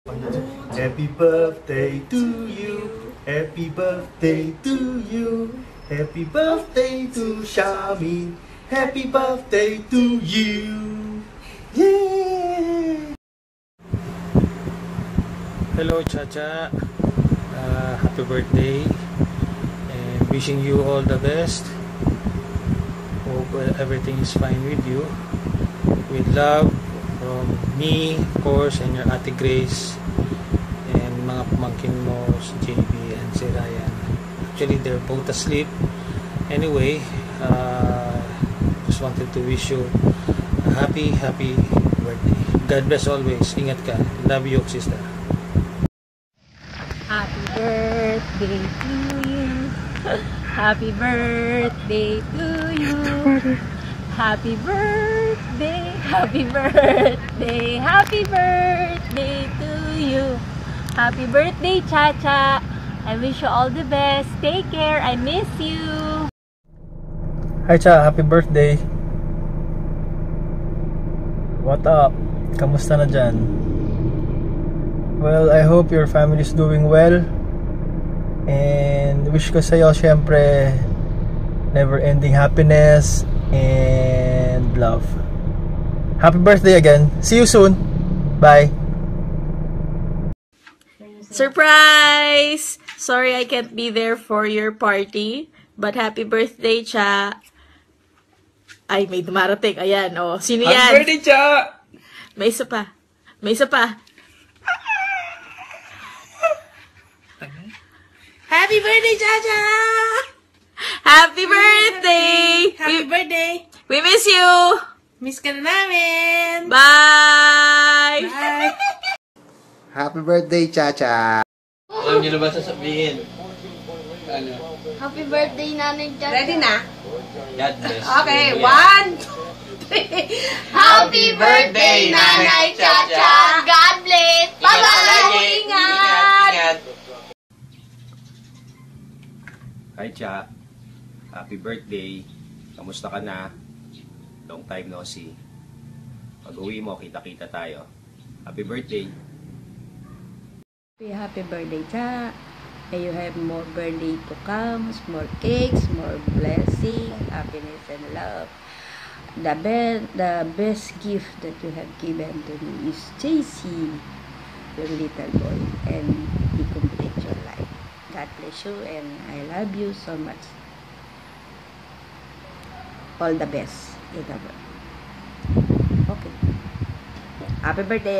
Happy birthday to you. Happy birthday to you. Happy birthday to Shamin. Happy birthday to you. Yay! Hello Chacha, happy birthday and wishing you all the best. Hope everything is fine with you. With love from me, of course, and your Ate Grace and mga pamangkin mo, si JB and si Ryan. Actually, they're both asleep. Anyway, just wanted to wish you a happy birthday. God bless always. Ingat ka. Love you, sister. Happy birthday to you. Happy birthday to you. Happy birthday, happy birthday, happy birthday to you. Happy birthday, Chacha. I wish you all the best. Take care. I miss you. Hi Cha, happy birthday. What up? Kamusta na dyan? Well, I hope your family is doing well. And wish ko sa'yo syempre never ending happiness and love. Happy birthday again. See you soon. Bye. Surprise! Sorry I can't be there for your party. But happy birthday, Cha. Ay, may dumarating. Ayan, oh. Sino yan? Happy birthday, Cha! May isa pa. May isa pa. Happy birthday, Chacha! Happy birthday! Happy birthday! We miss you! Miss ka na namin! Bye! Bye! Happy birthday, Chacha. Alam niyo na ba sasabihin? Ano? Happy birthday, Nanay Chacha. Ready na? God bless. Okay, 1, 2, 3. Happy birthday, Nanay Chacha. God bless. Bye-bye. Ingat. Hi Cha, happy birthday. Kamusta ka na? Long time no see. Pag uwi mo, kita-kita tayo. Happy birthday. Happy birthday, Cha. May you have more birthday to come, more cakes, more blessing, happiness and love. The best gift that you have given to me is JC, your little boy, and he complete your life. God bless you and I love you so much. All the best in the world. Okay. Happy birthday.